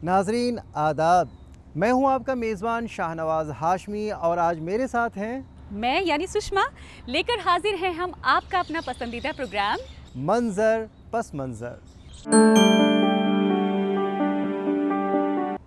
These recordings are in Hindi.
नाजरीन आदाब, मैं हूं आपका मेज़बान शाहनवाज हाशमी और आज मेरे साथ हैं मैं यानी सुषमा लेकर हाजिर हैं हम आपका अपना पसंदीदा प्रोग्राम मंजर पस मंजर।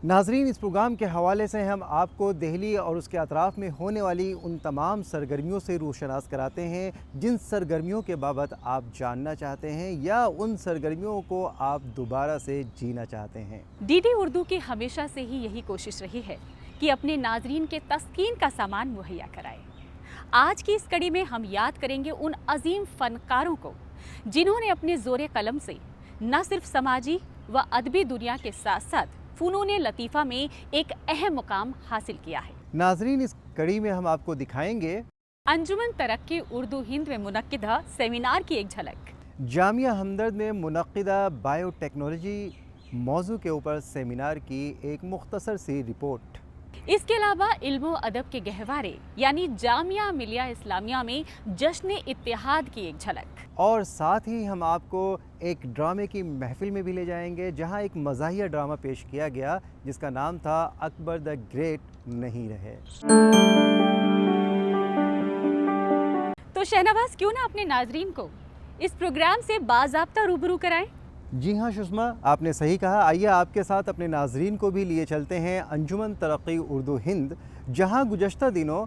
नाजरीन, इस प्रोग्राम के हवाले से हम आपको दिल्ली और उसके अतराफ़ में होने वाली उन तमाम सरगर्मियों से रूशनास कराते हैं जिन सरगर्मियों के बाबत आप जानना चाहते हैं या उन सरगर्मियों को आप दोबारा से जीना चाहते हैं। डीडी उर्दू की हमेशा से ही यही कोशिश रही है कि अपने नाजरीन के तस्कीन का सामान मुहैया कराए। आज की इस कड़ी में हम याद करेंगे उन अजीम फनकारों को जिन्होंने अपने ज़ोरे कलम से न सिर्फ समाजी व अदबी दुनिया के साथ साथ फ़नून लतीफ़ा में एक अहम मुकाम हासिल किया है। नाजरीन, इस कड़ी में हम आपको दिखाएंगे अंजुमन तरक्की उर्दू हिंद में मुनक्किदा सेमिनार की एक झलक, जामिया हमदर्द में मुनक्किदा बायोटेक्नोलॉजी मौजू के ऊपर सेमिनार की एक मुख्तसर सी रिपोर्ट। इसके अलावा इल्मो अदब के गहवारे यानी जामिया मिलिया इस्लामिया में जश्न इत्तेहाद की एक झलक, और साथ ही हम आपको एक ड्रामे की महफिल में भी ले जाएंगे जहां एक मज़ाहिया ड्रामा पेश किया गया जिसका नाम था अकबर द ग्रेट नहीं रहे। तो शहनवाज, क्यों ना अपने नाजरीन को इस प्रोग्राम से बाज़ाब्ता रूबरू कराएं। जी हाँ सुषमा, आपने सही कहा। आइए आपके साथ अपने नाजरीन को भी लिए चलते हैं अंजुमन तरक्की उर्दू हिंद, जहाँ गुज़श्ता दिनों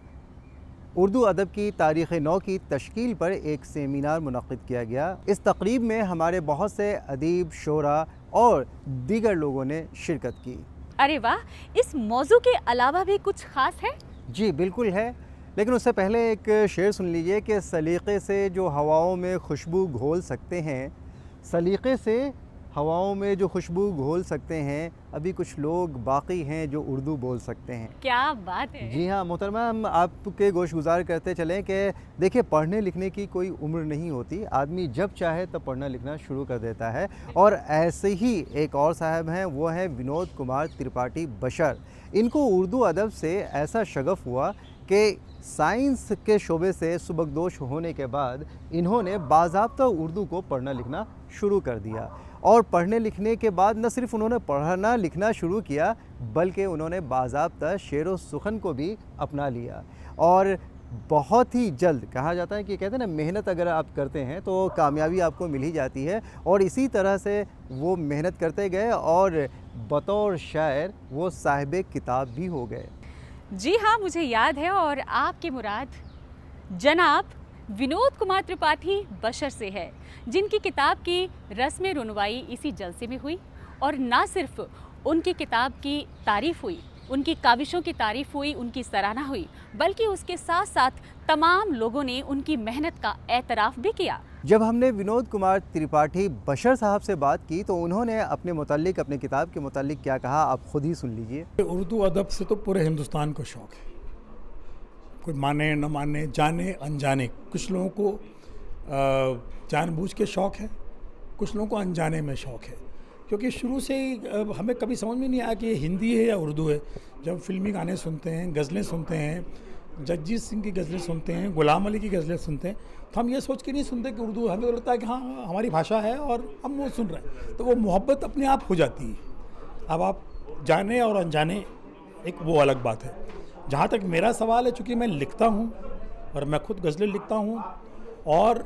उर्दू अदब की तारीख़ नौ की तश्कील पर एक सेमिनार मुनक़्क़िद किया गया। इस तक़रीब में हमारे बहुत से अदीब, शोरा और दीगर लोगों ने शिरकत की। अरे वाह, इस मौजू के अलावा भी कुछ ख़ास है? जी बिल्कुल है, लेकिन उससे पहले एक शेर सुन लीजिए कि सलीक़े से जो हवाओं में खुशबू घोल सकते हैं, सलीक़े से हवाओं में जो खुशबू घोल सकते हैं, अभी कुछ लोग बाकी हैं जो उर्दू बोल सकते हैं। क्या बात है। जी हाँ मोहतरमा, हम आपके गोश गुजार करते चलें कि देखिए, पढ़ने लिखने की कोई उम्र नहीं होती। आदमी जब चाहे तब पढ़ना लिखना शुरू कर देता है। और ऐसे ही एक और साहब हैं, वो हैं विनोद कुमार त्रिपाठी बशर। इनको उर्दू अदब से ऐसा शगफ़ हुआ कि साइंस के शोबे से सुबकदोश होने के बाद इन्होंने बाज़ाब्ता उर्दू को पढ़ना लिखना शुरू कर दिया। और पढ़ने लिखने के बाद न सिर्फ उन्होंने पढ़ना लिखना शुरू किया, बल्कि उन्होंने बाज़ाब्ता शेर व सुखन को भी अपना लिया। और बहुत ही जल्द, कहा जाता है कि कहते हैं ना, मेहनत अगर आप करते हैं तो कामयाबी आपको मिल ही जाती है। और इसी तरह से वो मेहनत करते गए और बतौर शायर वो साहिब किताब भी हो गए। जी हाँ, मुझे याद है। और आपकी मुराद जनाब विनोद कुमार त्रिपाठी बशर से है, जिनकी किताब की रस्म रुनवाई इसी जलसे में हुई। और ना सिर्फ उनकी किताब की तारीफ़ हुई, उनकी काविशों की तारीफ़ हुई, उनकी सराहना हुई, बल्कि उसके साथ साथ तमाम लोगों ने उनकी मेहनत का एतराफ़ भी किया। जब हमने विनोद कुमार त्रिपाठी बशर साहब से बात की तो उन्होंने अपने मुतालिक, अपने किताब के मुतालिक क्या कहा, आप खुद ही सुन लीजिए। उर्दू अदब से तो पूरे हिंदुस्तान को शौक़ है, कोई माने न माने, जाने अनजाने। कुछ लोगों को जानबूझ के शौक़ है, कुछ लोगों को अनजाने में शौक़ है। क्योंकि शुरू से ही हमें कभी समझ में नहीं आया कि ये हिंदी है या उर्दू है। जब फिल्मी गाने सुनते हैं, गज़लें सुनते हैं, जगजीत सिंह की गज़लें सुनते हैं, गुलाम अली की गज़लें सुनते हैं, तो हम ये सोच के नहीं सुनते कि उर्दू। हमें तो लगता है कि हाँ हमारी भाषा है और हम वो सुन रहे हैं, तो वो मोहब्बत अपने आप हो जाती है। अब आप जाने और अनजाने, एक वो अलग बात है। जहाँ तक मेरा सवाल है, चूँकि मैं लिखता हूँ और मैं खुद गज़लें लिखता हूँ और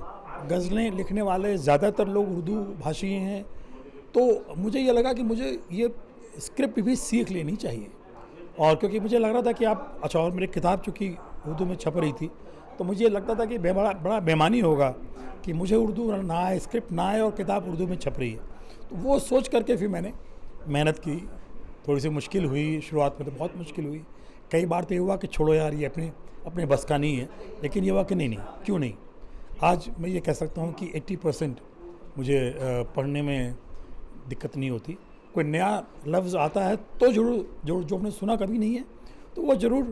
गज़लें लिखने वाले ज़्यादातर लोग उर्दू भाषी हैं, तो मुझे ये लगा कि मुझे ये स्क्रिप्ट भी सीख लेनी चाहिए। और क्योंकि मुझे लग रहा था कि आप अच्छा, और मेरी किताब चूँकि उर्दू में छप रही थी, तो मुझे लगता था कि बड़ा बेमानी होगा कि मुझे उर्दू ना आए, स्क्रिप्ट ना आए और किताब उर्दू में छप रही है। तो वो सोच करके फिर मैंने मेहनत की। थोड़ी सी मुश्किल हुई, शुरुआत में तो बहुत मुश्किल हुई। कई बार तो ये हुआ कि छोड़ो यार, ये अपने बस का नहीं है। लेकिन ये हुआ कि नहीं, क्यों नहीं। आज मैं ये कह सकता हूँ कि 80% मुझे पढ़ने में दिक्कत नहीं होती। कोई नया लफ्ज़ आता है तो ज़रूर जो हमने सुना कभी नहीं है, तो वो ज़रूर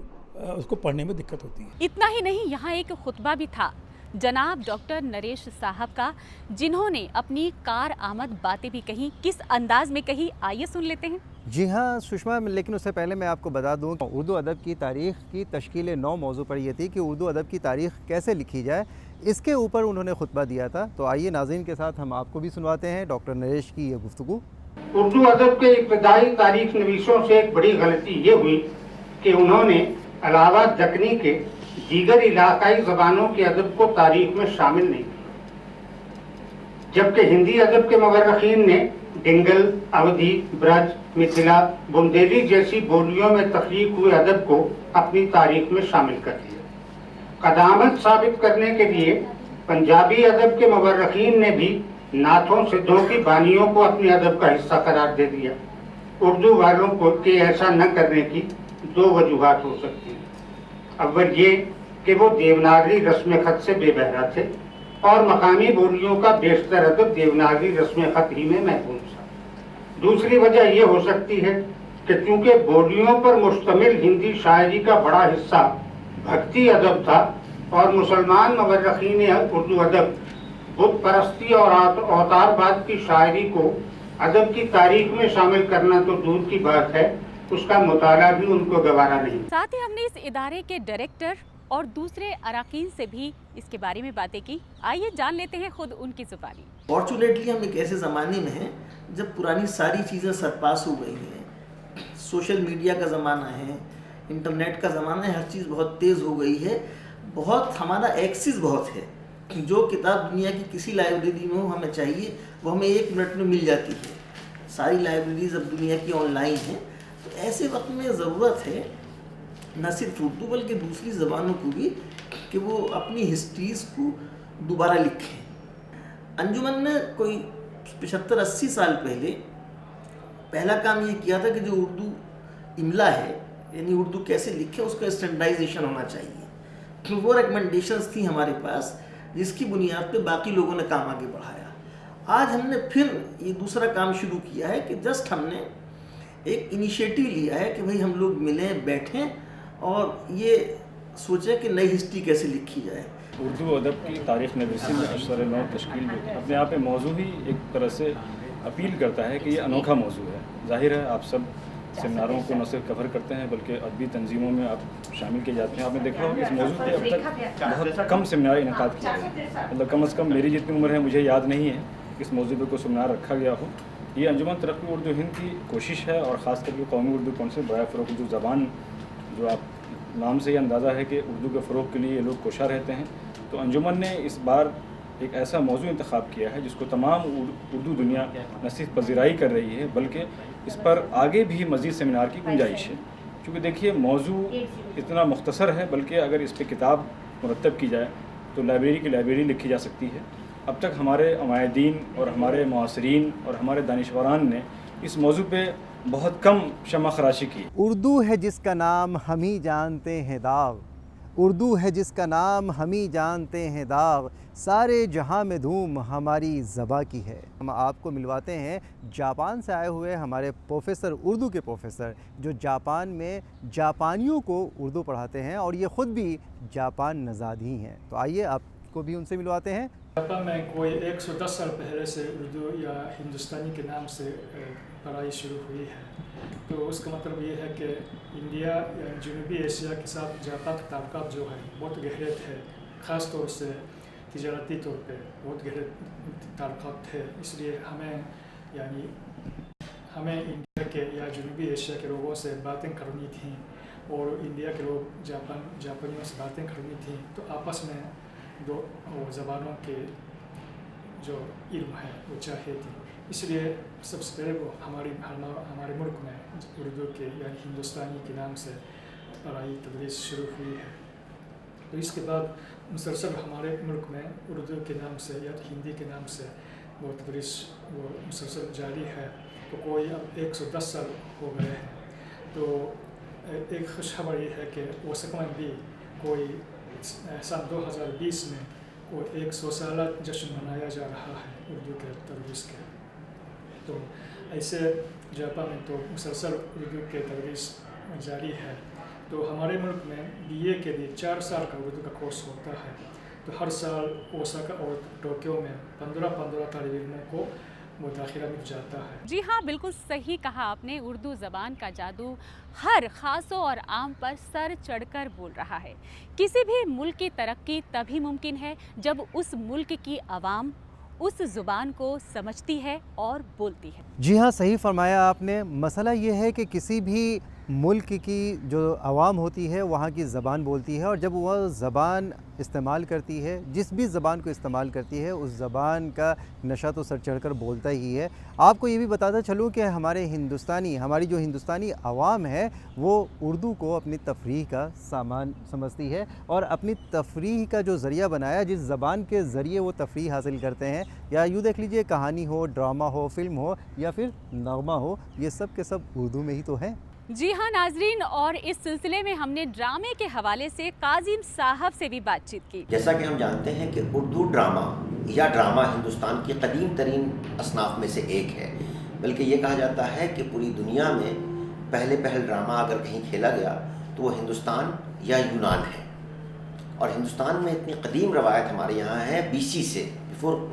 उसको पढ़ने में दिक्कत होती है। इतना ही नहीं, यहाँ एक खुतबा भी था जनाब डॉक्टर नरेश साहब का, जिन्होंने अपनी कार आमद बातें भी कहीं। किस अंदाज में कही, आइए सुन लेते हैं। जी हाँ सुषमा, लेकिन उससे पहले मैं आपको बता दूं कि उर्दू अदब की तारीख़ की तश्कील 9 मौजू पर यह थी कि उर्दू अदब की तारीख़ कैसे लिखी जाए, इसके ऊपर उन्होंने खुतबा दिया था। तो आइए नाज़रीन के साथ हम आपको भी सुनवाते हैं डॉक्टर नरेश की ये गुफ्तगू। उर्दू अदब के इब्तदाई तारीख नवीसों से एक बड़ी गलती ये हुई कि उन्होंने अलावा दक्कनी के दीगर इलाकाई ज़बानों के अदब को तारीख में शामिल नहीं किया, जबकि हिंदी अदब के मवर्रखीन ने डिंगल, अवधी, ब्रज, मिथिला, बुंदेली जैसी बोलियों में तख्लीक हुए अदब को अपनी तारीख में शामिल कर लिया। कदामत साबित करने के लिए पंजाबी अदब के मवर्रखीन ने भी नाथों सिद्धों की बानियों को अपने अदब का हिस्सा करार दे दिया। उर्दू वालों को के ऐसा न करने की दो वजूहात हो सकती हैं। अव्वल ये कि वो देवनागरी रस्म खत से बेबहरा थे और मकामी बोलियों का बेशतर अदब देवनागरी रस्म खत ही में महफूज था। दूसरी वजह ये हो सकती है कि चूंकि बोलियों पर मुश्तमिल हिंदी शायरी का बड़ा हिस्सा भक्ति अदब था और मुसलमान मवर्रखीन उर्दू अदब बुत परस्ती और अवतारबाद की शायरी को अदब की तारीख में शामिल करना तो दूर की बात है, उसका मुताला भी उनको गवारा नहीं। साथ ही हमने इस इदारे के डायरेक्टर और दूसरे अराकीन से भी इसके बारे में बातें की। आइए जान लेते हैं खुद उनकी जुबानी। फॉर्चुनेटली हम एक ऐसे ज़माने में हैं जब पुरानी सारी चीज़ें सरपास हो गई हैं। सोशल मीडिया का ज़माना है, इंटरनेट का ज़माना है, हर चीज़ बहुत तेज़ हो गई है, बहुत हमारा एक्सेस बहुत है। जो किताब दुनिया की किसी लाइब्रेरी में हो हमें चाहिए वो हमें 1 मिनट में मिल जाती है। सारी लाइब्रेरीज अब दुनिया की ऑनलाइन हैं, तो ऐसे वक्त में ज़रूरत है न सिर्फ उर्दू बल्कि दूसरी ज़बानों को भी कि वो अपनी हिस्ट्रीज़ को दोबारा लिखें। अंजुमन ने कोई 75-80 साल पहले पहला काम ये किया था कि जो उर्दू इमला है यानी उर्दू कैसे लिखे उसका स्टैंडर्डाइजेशन होना चाहिए। तो वो रिकमेंडेशंस थी हमारे पास जिसकी बुनियाद पे बाकी लोगों ने काम आगे बढ़ाया। आज हमने फिर ये दूसरा काम शुरू किया है कि जस्ट हमने एक इनिशिएटिव लिया है कि भाई हम लोग मिलें, बैठें और ये सोचें कि नई हिस्ट्री कैसे लिखी जाए। उर्दू अदब की तारीख़ नवीसी में अशर नौ तश्कील अपने आप में मौजू ही एक तरह से अपील करता है कि ये अनोखा मौजू है। जाहिर है आप सब सेमिनारों को न सिर्फ कवर करते हैं बल्कि अदबी तंजीमों में आप शामिल किए जाते हैं। आपने देखा होगा इस मौजू पे अब तक बहुत कम सेमिनार इनकाद किए गए, मतलब कम से कम मेरी जितनी उम्र है मुझे याद नहीं है इस मौजू पे कोई सेमिनार रखा गया हो। ये अंजुमन तरक्की उर्दू हिंद की कोशिश है और ख़ास करके कौमी उर्दू कौंसिल बराए फ़रोग़ उर्दू ज़बान, जो आप नाम से ही अंदाज़ा है कि उर्दू के फ़रोग़ के लिए ये लोग कोशा रहते हैं। तो अंजुमन ने इस बार एक ऐसा मौजू इंतख़ाब किया है जिसको तमाम उर्दू दुनिया न सिर्फ पज़ीराई कर रही है बल्कि इस पर आगे भी मज़ीद सेमिनार की गुंजाइश है। क्योंकि देखिए मौजू इतना मुख्तसर है, बल्कि अगर इस पर किताब मुरतब की जाए तो लाइब्रेरी की लाइब्रेरी लिखी जा सकती है। अब तक हमारे अमायदीन और हमारे मुआसरीन और हमारे दानिशवरान ने इस मौजू पे बहुत कम शमा खराशी की। उर्दू है जिसका नाम हम ही जानते हैं दाग, उर्दू है जिसका नाम हम ही जानते हैं दाग, सारे जहां में धूम हमारी ज़बा की है। हम आपको मिलवाते हैं जापान से आए हुए हमारे प्रोफेसर, उर्दू के प्रोफेसर, जो जापान में जापानियों को उर्दू पढ़ाते हैं और ये ख़ुद भी जापान नज़ाद ही हैं। तो आइए आपको भी उनसे मिलवाते हैं। जापान में कोई 110 साल पहले से उर्दू या हिंदुस्तानी के नाम से पढ़ाई शुरू हुई है। तो उसका मतलब ये है कि इंडिया या जनूबी एशिया के साथ जापान के ताल्लुकात जो है बहुत गहरे थे, ख़ास तौर से तिजारती तौर पे बहुत गहरे ताल्लुकात थे। इसलिए हमें इंडिया के या जनूबी एशिया के लोगों से बातें करनी थी और इंडिया के लोग जापानियों से बातें करनी थी। तो आपस में दो ज़बानों के जो इल्म है वो चाहिए थी। इसलिए सबसे पहले वो हमारे मुल्क में उर्दू के या हिंदुस्तानी के नाम से पढ़ाई तदरीस शुरू हुई है। तो इसके बाद मुसलसल हमारे मुल्क में उर्दू के नाम से या हिंदी के नाम से वो तदरीस वो मुसलसल जारी है। तो कोई अब 110 साल हो गए हैं। तो एक खुशखबरी है कि वसकमन भी कोई सन 2020 में वो 100 साला जश्न मनाया जा रहा है उर्दू के तदरीस के। तो ऐसे जापान में तो मुसलसल उर्दू के तदरीस जारी है। तो हमारे मुल्क में BA के लिए 4 साल का उर्दू का कोर्स होता है। तो हर साल ओसाका और टोक्यो में 15 तालिब इल्मों को वो दाखिला मिल जाता है। जी हाँ, बिल्कुल सही कहा आपने। उर्दू ज़बान का जादू हर ख़ासों और आम पर सर चढ़कर बोल रहा है। किसी भी मुल्क की तरक्की तभी मुमकिन है जब उस मुल्क की आवाम उस ज़ुबान को समझती है और बोलती है। जी हाँ, सही फरमाया आपने। मसला ये है कि किसी भी मुल्क की जो आवाम होती है वहाँ की ज़बान बोलती है, और जब वह ज़बान इस्तेमाल करती है, जिस भी ज़बान को इस्तेमाल करती है, उस ज़बान का नशा तो सर चढ़कर बोलता ही है। आपको ये भी बताता चलूँ कि हमारी जो हिंदुस्तानी आवाम है वो उर्दू को अपनी तफरीह का सामान समझती है और अपनी तफरीह का जो ज़रिया बनाया, जिस ज़बान के ज़रिए वो तफरीह हासिल करते हैं, या यूँ देख लीजिए कहानी हो, ड्रामा हो, फ़िल्म हो या फिर नग़मा हो, ये सब के सब उर्दू में ही तो है। जी हाँ नाजरीन, और इस सिलसिले में हमने ड्रामे के हवाले से काजिम साहब से भी बातचीत की। जैसा कि हम जानते हैं कि उर्दू ड्रामा या ड्रामा हिंदुस्तान की कदीम तरीन असनाफ में से एक है, बल्कि ये कहा जाता है कि पूरी दुनिया में पहल ड्रामा अगर कहीं खेला गया तो वो हिंदुस्तान या यूनान है। और हिंदुस्तान में इतनी कदीम रवायत हमारे यहाँ है, BC से, बिफोर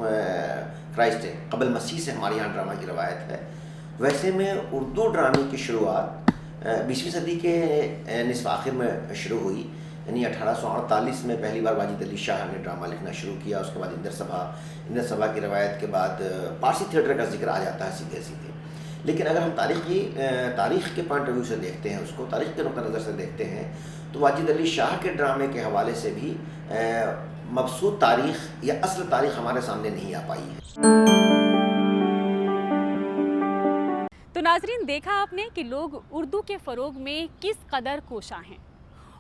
क्राइस्ट, कबल मसीह से हमारे यहाँ ड्रामा की रवायत है। वैसे में उर्दू ड्रामे की शुरुआत 20वीं सदी के निस्फ़ आखिर में शुरू हुई, यानी 1848 में पहली बार वाजिद अली शाह ने ड्रामा लिखना शुरू किया। उसके बाद इंदर सभा की रवायत के बाद पारसी थिएटर का जिक्र आ जाता है सीधे सीधे। लेकिन अगर हम तारीख़ के पॉइंट ऑफ व्यू से देखते हैं, उसको तारीख़ के नुक़्ता नज़र से देखते हैं, तो वाजिद अली शाह के ड्रामे के हवाले से भी मबसूत तारीख़ या असल तारीख़ हमारे सामने नहीं आ पाई है। तो नाजरीन, देखा आपने कि लोग उर्दू के फ़रोग में किस कदर कोशा हैं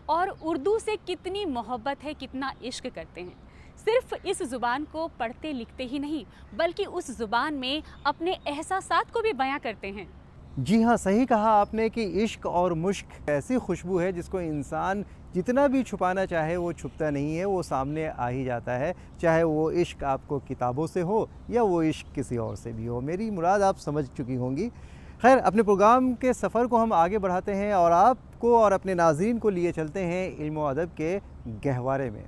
और उर्दू से कितनी मोहब्बत है, कितना इश्क करते हैं। सिर्फ इस ज़ुबान को पढ़ते लिखते ही नहीं, बल्कि उस ज़ुबान में अपने एहसासात को भी बयां करते हैं। जी हाँ, सही कहा आपने कि इश्क और मुश्क ऐसी खुशबू है जिसको इंसान जितना भी छुपाना चाहे वो छुपता नहीं है, वो सामने आ ही जाता है। चाहे वो इश्क आपको किताबों से हो या वो इश्क किसी और से भी हो। मेरी मुराद आप समझ चुकी होंगी। खैर, अपने प्रोग्राम के सफ़र को हम आगे बढ़ाते हैं और आपको और अपने नाज़रीन को लिए चलते हैं इल्म और अदब के गहवारे में।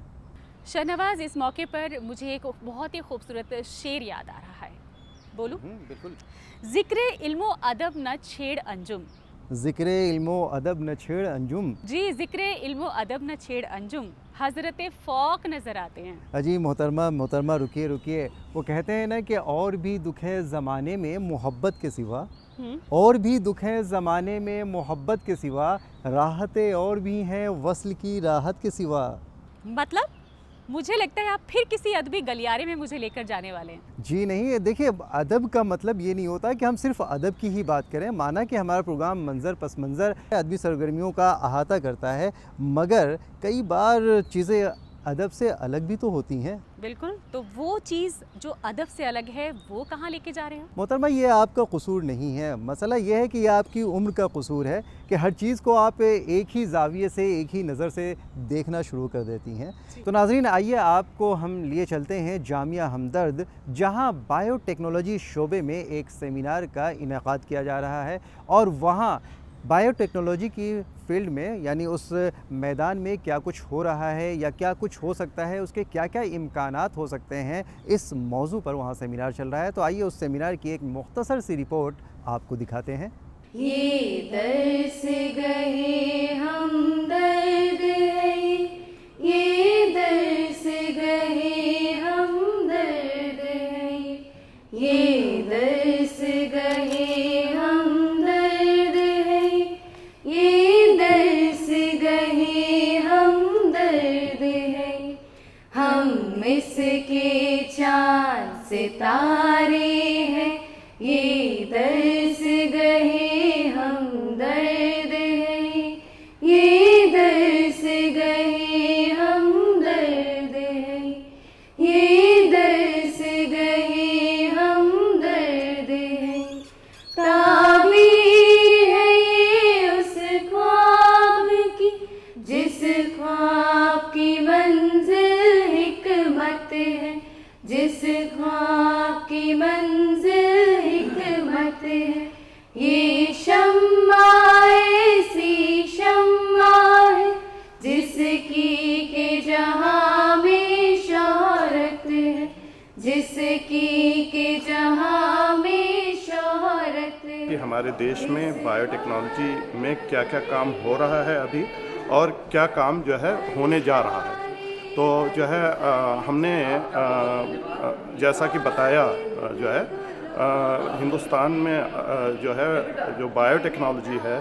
शहनवाज, इस मौके पर मुझे एक बहुत ही खूबसूरत शेर याद आ रहा है, बोलूं? बिल्कुल। ज़िक्र इल्मो अदब न छेड़ अंजुम। ज़िक्र इल्मो अदब न छेड़ अंजुम। जी, ज़िक्र इल्मो अदब न छेड़ अंजुम हज़रत फ़ौक नज़र आते हैं। अजी मोहतरमा रुकिए। वो कहते हैं ना कि और भी दुख है ज़माने में मोहब्बत के सिवा, और भी दुख है ज़माने में मोहब्बत के सिवा, राहतें और भी हैं वस्ल की राहत के सिवा। मतलब मुझे लगता है आप फिर किसी अदबी गलियारे में मुझे लेकर जाने वाले हैं। जी नहीं, देखिए, अदब का मतलब ये नहीं होता कि हम सिर्फ अदब की ही बात करें। माना कि हमारा प्रोग्राम मंज़र पस मंज़र अदबी सरगर्मियों का अहाता करता है, मगर कई बार चीज़ें अदब से अलग भी तो होती हैं। बिल्कुल, तो वो चीज़ जो अदब से अलग है वो कहाँ लेके जा रहे हो? मोहतरमा, ये आपका कसूर नहीं है। मसला ये है कि ये आपकी उम्र का कसूर है कि हर चीज़ को आप एक ही ज़ाविये से, एक ही नज़र से देखना शुरू कर देती हैं। तो नाज़रीन, आइए आपको हम लिए चलते हैं जामिया हमदर्द, जहाँ बायोटेक्नोलॉजी शोबे में एक सेमिनार का इनेकाद किया जा रहा है और वहाँ बायोटेक्नोलॉजी की फील्ड में, यानी उस मैदान में क्या कुछ हो रहा है या क्या कुछ हो सकता है, उसके क्या क्या इम्कानात हो सकते हैं, इस मौजू पर वहाँ सेमिनार चल रहा है। तो आइए उस सेमिनार की एक मुख्तसर सी रिपोर्ट आपको दिखाते हैं। ये दर्स गए हम दर्द है, ये दर्स गए हम दर्द है, ये दर्स गए हम दर्द है, ये दर्स गए हम दर्द है। हम इसके चांद सितारे हैं, ये दर्स गए हम दर्द है, ये दर्स गए हम दर्द है, ये दर्स गए हम दर्द है। ताबीर है ये उस ख्वाब की, जिस ख्वाब की मंजिल हिकमत है, जिस ख्वाब की मंजिल हिकमत है। ये शम्मा ऐसी शम्मा है, जिसकी के जहां में शोहरत है, जिसकी के जहां में शोहरत है। कि हमारे देश में बायोटेक्नोलॉजी में क्या क्या काम हो रहा है अभी और क्या काम जो है होने जा रहा है। तो जो है हमने जैसा कि बताया जो है हिंदुस्तान में जो है जो बायोटेक्नोलॉजी है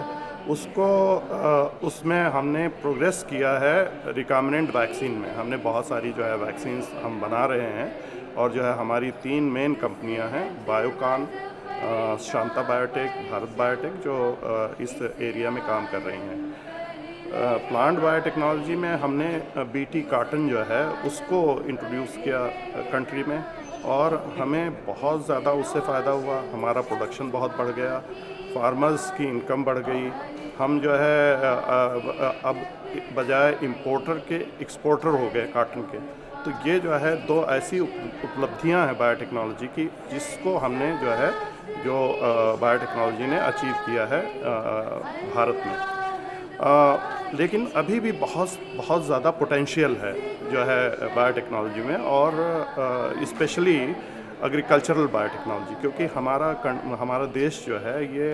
उसको उसमें हमने प्रोग्रेस किया है रिकॉम्बिनेंट वैक्सीन में। हमने बहुत सारी जो है वैक्सीन्स हम बना रहे हैं और जो है हमारी 3 मेन कंपनियां हैं, Biocon, Shanta biotech, Bharat biotech, जो इस एरिया में काम कर रही हैं। प्लांट बायोटेक्नोलॉजी में हमने बीटी कॉटन जो है उसको इंट्रोड्यूस किया कंट्री में और हमें बहुत ज़्यादा उससे फ़ायदा हुआ। हमारा प्रोडक्शन बहुत बढ़ गया, फार्मर्स की इनकम बढ़ गई। हम जो है अब बजाय इंपोर्टर के एक्सपोर्टर हो गए कॉटन के। तो ये जो है 2 ऐसी उपलब्धियां हैं बायोटेक्नोलॉजी की जिसको हमने जो है जो बायोटेक्नोलॉजी ने अचीव किया है भारत में। लेकिन अभी भी बहुत ज़्यादा पोटेंशियल है जो है बायोटेक्नोलॉजी में और स्पेशली एग्रीकल्चरल बायोटेक्नोलॉजी, क्योंकि हमारा देश जो है ये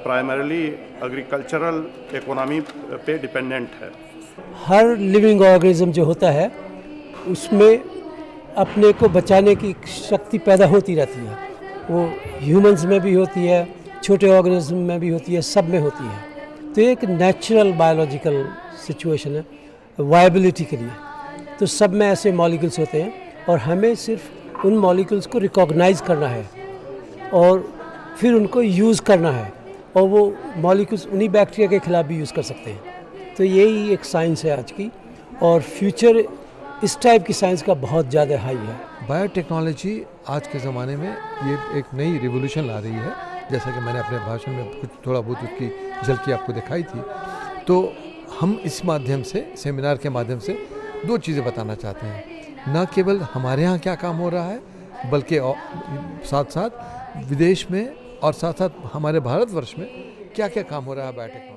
प्राइमरीली एग्रीकल्चरल इकोनॉमी पे डिपेंडेंट है। हर लिविंग ऑर्गेनिज्म जो होता है उसमें अपने को बचाने की शक्ति पैदा होती रहती है। वो ह्यूमंस में भी होती है, छोटे ऑर्गेनिज्म में भी होती है, सब में होती है। तो एक नेचुरल बायोलॉजिकल सिचुएशन है वायबिलिटी के लिए। तो सब में ऐसे मॉलिक्यूल्स होते हैं और हमें सिर्फ उन मॉलिक्यूल्स को रिकॉग्नाइज करना है और फिर उनको यूज़ करना है और वो मॉलिक्यूल्स उन्हीं बैक्टीरिया के खिलाफ भी यूज़ कर सकते हैं। तो यही एक साइंस है आज की और फ्यूचर इस टाइप की साइंस का बहुत ज़्यादा हाई है। बायोटेक्नोलॉजी आज के ज़माने में ये एक नई रिवोल्यूशन ला रही है, जैसा कि मैंने अपने भाषण में कुछ थोड़ा बहुत उसकी झलकी आपको दिखाई थी। तो हम इस माध्यम से, सेमिनार के माध्यम से 2 चीज़ें बताना चाहते हैं। न केवल हमारे यहाँ क्या काम हो रहा है बल्कि साथ साथ विदेश में और साथ साथ हमारे भारतवर्ष में क्या क्या काम हो रहा है बायोटेक्नोलॉजी।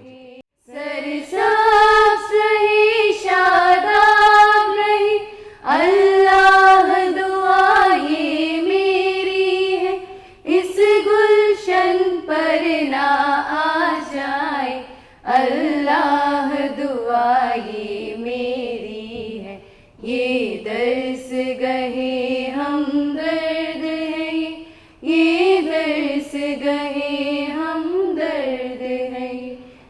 अल्लाह दुआ ये मेरी है, इस गुलशन पर ना आ जाए। अल्लाह दुआ ये मेरी है, ये दर्स गहे हम दर्द है, ये दर्स गहे हम दर्द है,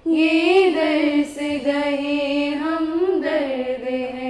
ये दर्स गहे हम दर्द है।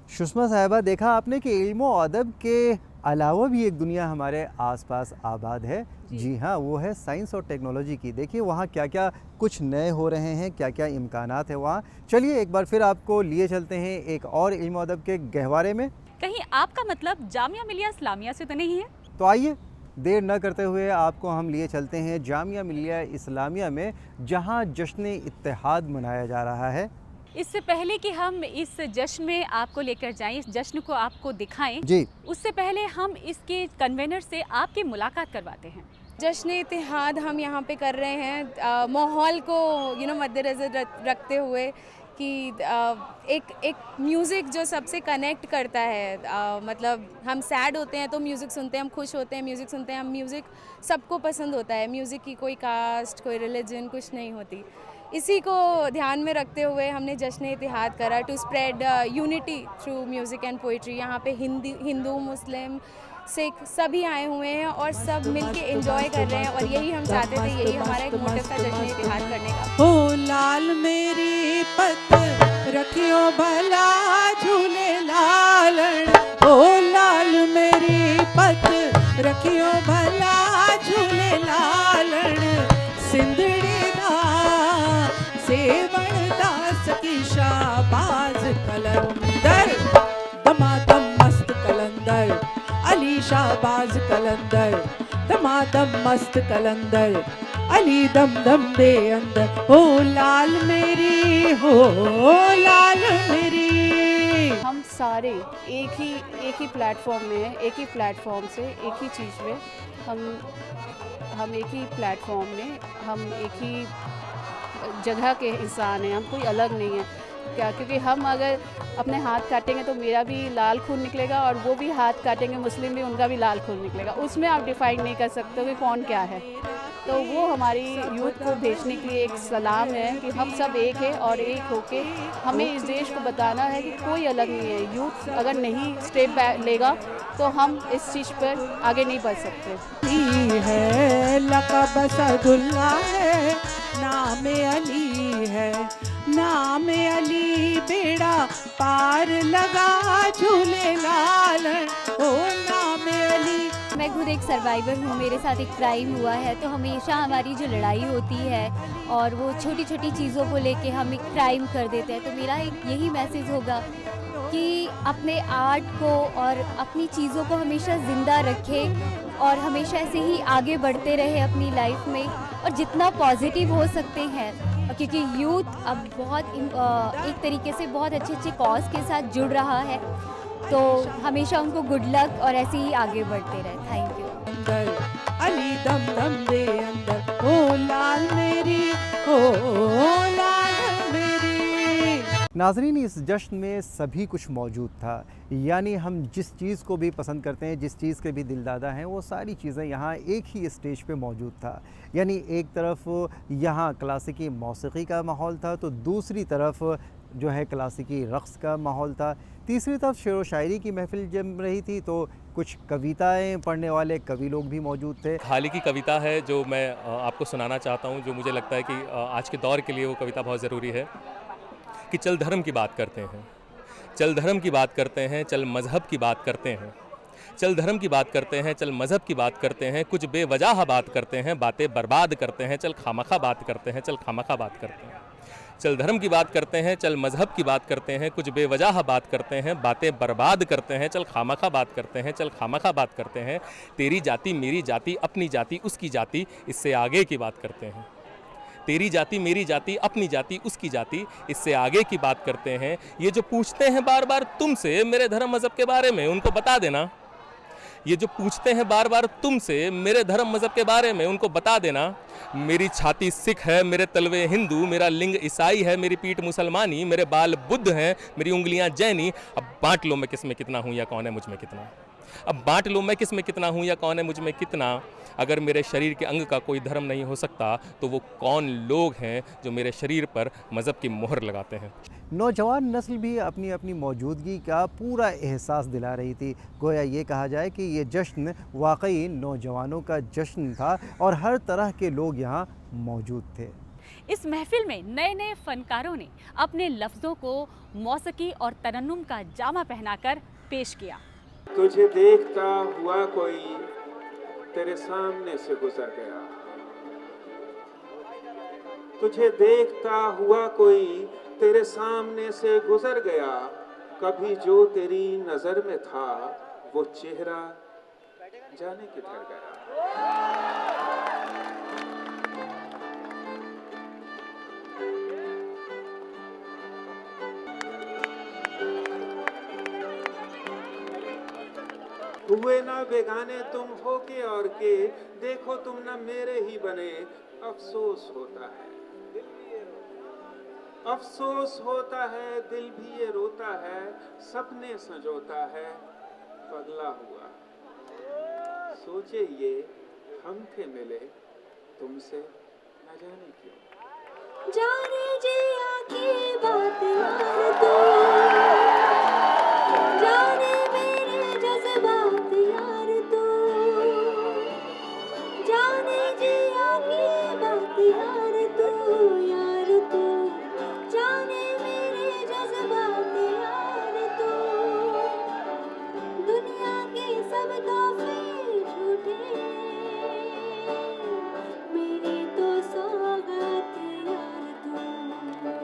सुषमा साहिबा, देखा आपने कि इल्म और अदब के अलावा भी एक दुनिया हमारे आसपास आबाद है। जी हाँ, वो है साइंस और टेक्नोलॉजी की। देखिए वहाँ क्या क्या कुछ नए हो रहे हैं, क्या क्या इम्कानात है वहाँ। चलिए एक बार फिर आपको लिए चलते हैं एक और इल्म और अदब के गहवारे में। कहीं आपका मतलब जामिया मिलिया इस्लामिया से तो नहीं है? तो आइए देर न करते हुए आपको हम लिए चलते हैं जामिया मिलिया इस्लामिया में, जहाँ जश्न इत्तेहाद मनाया जा रहा है। इससे पहले कि हम इस जश्न में आपको लेकर जाएं, इस जश्न को आपको दिखाएं, जी, उससे पहले हम इसके कन्वेनर से आपकी मुलाकात करवाते हैं। जश्न इत्तेहाद हम यहाँ पे कर रहे हैं माहौल को मद्देनज़र रखते हुए कि एक म्यूज़िक जो सबसे कनेक्ट करता है। मतलब हम सैड होते हैं तो म्यूज़िक सुनते हैं, हम खुश होते हैं म्यूज़िक सुनते हैं, हम म्यूज़िक सबको पसंद होता है। म्यूज़िक की कोई कास्ट, कोई रिलीजन कुछ नहीं होती। इसी को ध्यान में रखते हुए हमने जश्न इत्तेहाद करा to spread unity through music and poetry. यहाँ पे हिंदू, मुस्लिम, सिख सभी आए हुए हैं और सब मिलके एंजॉय कर रहे हैं और यही हम चाहते थे, यही हमारा एक मोटिव था जश्न इत्तेहाद करने का। ओ लाल मेरी पत रखियो भला झूले लालन, ओ लाल मेरी पत रखियो भला झूले लालन। सिंधड़ी दा सेवण दास की शाबाज कलंदर, दमादम मस्त कलंदर, अली शाहबाज कलंदर, दमादम मस्त कलंदर, अली दम दम दे अंदर। हो लाल मेरी, हो लाल मेरी। हम सारे एक ही प्लेटफॉर्म में हैं, एक ही प्लेटफॉर्म से, एक ही चीज़ में हम एक ही प्लेटफॉर्म में, हम एक ही जगह के इंसान हैं, हम कोई अलग नहीं है। क्या, क्योंकि हम अगर अपने हाथ काटेंगे तो मेरा भी लाल खून निकलेगा और वो भी हाथ काटेंगे मुस्लिम भी, उनका भी लाल खून निकलेगा। उसमें आप डिफाइन नहीं कर सकते कि कौन क्या है। तो वो हमारी यूथ को भेजने के लिए एक सलाम है कि हम सब एक है और एक होके हमें इस देश को बताना है कि कोई अलग नहीं है। यूथ अगर नहीं स्टेप लेगा तो हम इस चीज़ पर आगे नहीं बढ़ सकते। है लक़ब असदुल्ला है, नाम अली है, नाम अली बेड़ा पार लगा झूलेलाल, ओ नाम अली। मैं खुद एक सर्वाइवर हूँ, मेरे साथ एक क्राइम हुआ है, तो हमेशा हमारी जो लड़ाई होती है और वो छोटी छोटी चीज़ों को लेके हम एक क्राइम कर देते हैं। तो मेरा एक यही मैसेज होगा कि अपने आर्ट को और अपनी चीज़ों को हमेशा ज़िंदा रखें और हमेशा ऐसे ही आगे बढ़ते रहे अपनी लाइफ में और जितना पॉजिटिव हो सकते हैं, क्योंकि यूथ अब बहुत एक तरीके से बहुत अच्छे अच्छे कॉज के साथ जुड़ रहा है। तो हमेशा उनको गुड लक और ऐसे ही आगे बढ़ते रहे। Thank you. अली दम दम दे अंदर, ओ लाल मेरी, ओ लाल मेरी। नाज़रीन, इस जश्न में सभी कुछ मौजूद था, यानी हम जिस चीज़ को भी पसंद करते हैं, जिस चीज़ के भी दिलदादा हैं, वो सारी चीज़ें यहाँ एक ही स्टेज पे मौजूद था। यानी एक तरफ यहाँ क्लासिकी मौसीकी का माहौल था, तो दूसरी तरफ जो है क्लासिकी रक़्स का माहौल था, तीसरी तरफ शेर व शायरी की महफ़िल जम रही थी, तो कुछ कविताएं पढ़ने वाले कवि लोग भी मौजूद थे। हाल ही की कविता है जो मैं आपको सुनाना चाहता हूँ, जो मुझे लगता है कि आज के दौर के लिए वो कविता बहुत ज़रूरी है। कि चल धर्म की बात करते हैं, चल धर्म की बात करते हैं, चल मज़हब की बात करते हैं, चल धर्म की बात करते हैं, चल मज़हब की बात करते हैं, कुछ बेवजह बात करते हैं, बातें बर्बाद करते हैं, चल खामखा बात करते हैं, चल खामखा बात करते हैं। चल धर्म की बात करते हैं, चल मज़हब की बात करते हैं, कुछ बेवजह बात करते हैं, बातें बर्बाद करते हैं, चल खामखा बात करते हैं, चल खामखा बात करते हैं। तेरी जाति मेरी जाति, अपनी जाति उसकी जाति, इससे आगे की बात करते हैं। तेरी जाति मेरी जाति, अपनी जाति उसकी जाति, इससे आगे की बात करते हैं। ये जो पूछते हैं बार बार तुमसे मेरे धर्म मज़हब के बारे में, उनको बता देना। ये जो पूछते हैं बार बार तुमसे मेरे धर्म मज़हब के बारे में, उनको बता देना। मेरी छाती सिख है, मेरे तलवे हिंदू, मेरा लिंग ईसाई है, मेरी पीठ मुसलमानी, मेरे बाल बुद्ध हैं, मेरी उंगलियां जैनी। अब बांट लो मैं किस में कितना हूँ या कौन है मुझ में कितना। अब बांट लो मैं किस में कितना हूँ या कौन है मुझ में कितना। अगर मेरे शरीर के अंग का कोई धर्म नहीं हो सकता तो वो कौन लोग हैं जो मेरे शरीर पर मज़हब की मोहर लगाते हैं। नौजवान नस्ल भी अपनी अपनी मौजूदगी का पूरा एहसास दिला रही थी। गोया ये कहा जाए कि ये जश्न वाकई नौजवानों का जश्न था और हर तरह के लोग यहाँ मौजूद थे। इस महफिल में नए नए फनकारों ने अपने लफ्ज़ों को मौसीकी और तरन्नुम का जामा पहनाकर पेश किया। तुझे देखता हुआ कोई तेरे सामने से गुजर गया, तुझे देखता हुआ कोई तेरे सामने से गुजर गया। कभी जो तेरी नजर में था वो चेहरा जाने किधर गया। हुए ना बेगाने तुम हो के और के, देखो तुम ना मेरे ही बने। अफसोस होता है अफसोस होता है, दिल भी ये रोता है, सपने संजोता है पगला हुआ। सोचे ये हम थे मिले तुमसे न जाने क्यों। जाने जिया की बात यार तो, जाने मेरे जज्बात यार तो, जाने जिया की बात यार तो, यार तो, जाने मेरे जज्बात यार तो। दुनिया के सब तोहफे झूठे, मेरी तो सौगात यार तो,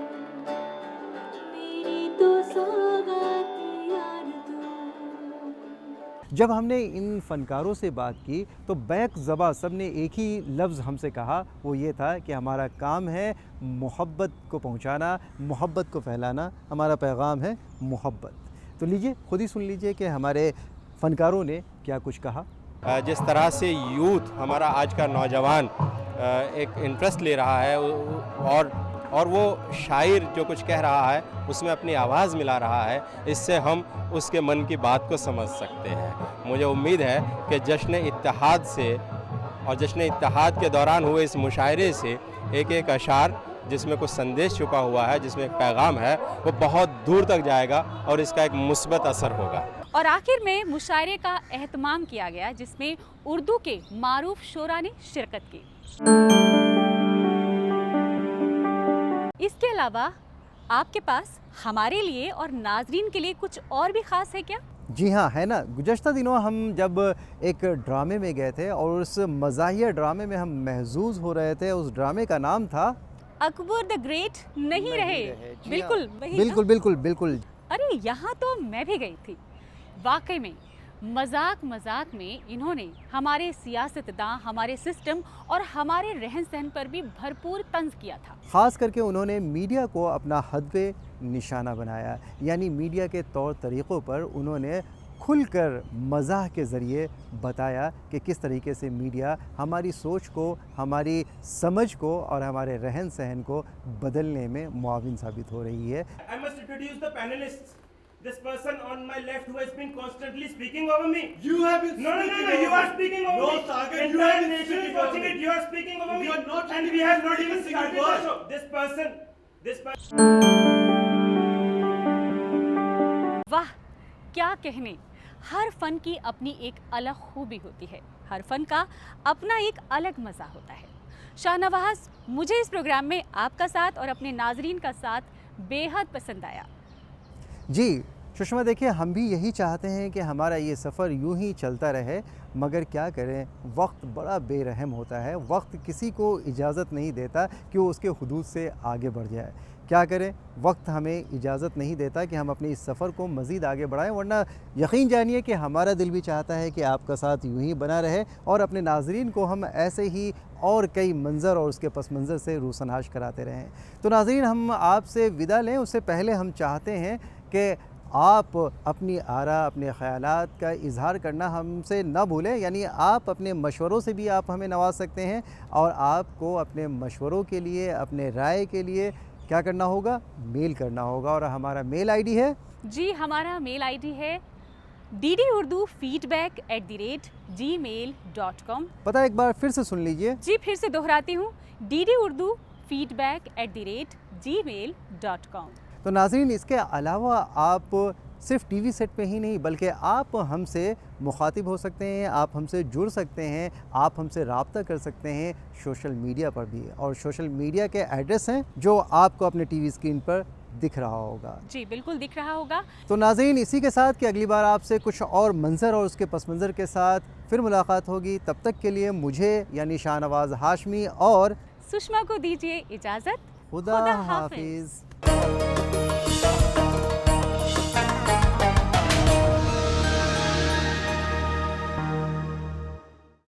मेरी तो सौगात यार तो। जब हमने इन फ़नकारों से बात की तो बैक ज़बा सब ने एक ही लफ्ज़ हमसे कहा, वो ये था कि हमारा काम है मोहब्बत को पहुंचाना, मोहब्बत को फैलाना, हमारा पैगाम है मोहब्बत। तो लीजिए खुद ही सुन लीजिए कि हमारे फ़नकारों ने क्या कुछ कहा। जिस तरह से यूथ हमारा आज का नौजवान एक इंटरेस्ट ले रहा है और और वो शायर जो कुछ कह रहा है उसमें अपनी आवाज़ मिला रहा है, इससे हम उसके मन की बात को समझ सकते हैं। मुझे उम्मीद है कि जश्न इत्तेहाद से और जश्न इत्तेहाद के दौरान हुए इस मुशायरे से एक एक अशार जिसमें कुछ संदेश छुपा हुआ है, जिसमें एक पैगाम है, वो बहुत दूर तक जाएगा और इसका एक मुस्बत असर होगा। और आखिर में मुशायरे का एहतमाम किया गया जिसमें उर्दू के मारूफ शोरा ने शिरकत की। इसके अलावा आपके पास हमारे लिए और नाजरीन के लिए कुछ और भी खास है क्या? जी हाँ, है ना। गुज़श्ता दिनों हम जब एक ड्रामे में गए थे और उस मज़ाहिया ड्रामे में हम महजूज़ हो रहे थे। उस ड्रामे का नाम था अकबर द ग्रेट नहीं रहे। बिल्कुल वही बिल्कुल ना? बिल्कुल बिल्कुल। अरे यहाँ तो मैं भी गई थी। वाकई में मजाक मजाक में इन्होंने हमारे सियासतदां, हमारे सिस्टम और हमारे रहन सहन पर भी भरपूर तंज किया था। ख़ास करके उन्होंने मीडिया को अपना हदफ़े निशाना बनाया, यानी मीडिया के तौर तरीक़ों पर उन्होंने खुलकर मज़ाह के ज़रिए बताया कि किस तरीके से मीडिया हमारी सोच को, हमारी समझ को और हमारे रहन सहन को बदलने में मुआविन साबित हो रही है। I must introduce the panelists. This person on my left who has been constantly speaking over me. You have been No, you are speaking over me. No, Sagar, you Entire have been nation is speaking watching over it. me. You are speaking over me. You are not and even we have not speaking even a single started the word. show. This person. वाह क्या कहने। हर फन की अपनी एक अलग खूबी होती है, हर फन का अपना एक अलग मज़ा होता है। शाहनवाज, मुझे इस प्रोग्राम में आपका साथ और अपने नाजरीन का साथ बेहद पसंद आया। जी सुषमा, देखिए हम भी यही चाहते हैं कि हमारा ये सफ़र यूं ही चलता रहे, मगर क्या करें, वक्त बड़ा बेरहम होता है। वक्त किसी को इजाज़त नहीं देता कि वो उसके हुदूद से आगे बढ़ जाए। क्या करें, वक्त हमें इजाज़त नहीं देता कि हम अपने इस सफ़र को मज़ीद आगे बढ़ाएं, वरना यकीन जानिए कि हमारा दिल भी चाहता है कि आपका साथ यूं ही बना रहे और अपने नाज़रीन को हम ऐसे ही और कई मंज़र और उसके पस मंज़र से रूसनाश कराते रहें। तो नाज़रीन, हम आपसे विदा लें उससे पहले हम चाहते हैं कि आप अपनी आरा, अपने ख़यालात का इज़हार करना हमसे न भूलें। यानी आप अपने मशवरों से भी आप हमें नवाज सकते हैं और आपको अपने मशवरों के लिए, अपने राय के लिए क्या करना होगा, मेल करना होगा। और हमारा मेल आईडी है, जी हमारा मेल आईडी है ddurdu@gmail.com। पता एक बार फिर से सुन लीजिए। जी फिर से दोहराती हूँ, ddurdu@gmail.com। तो नाज़रीन, इसके अलावा आप सिर्फ टीवी सेट पे ही नहीं बल्कि आप हमसे मुखातिब हो सकते हैं, आप हमसे जुड़ सकते हैं, आप हमसे रब्ता कर सकते हैं सोशल मीडिया पर भी। और सोशल मीडिया के एड्रेस हैं जो आपको अपने टीवी स्क्रीन पर दिख रहा होगा। जी बिल्कुल दिख रहा होगा। तो नाज़रीन, इसी के साथ कि अगली बार आपसे कुछ और मंज़र और उसके पस मंज़र के साथ फिर मुलाकात होगी। तब तक के लिए मुझे यानी शाहनवाज हाशमी और सुषमा को दीजिए इजाज़त। खुदा हाफिज़।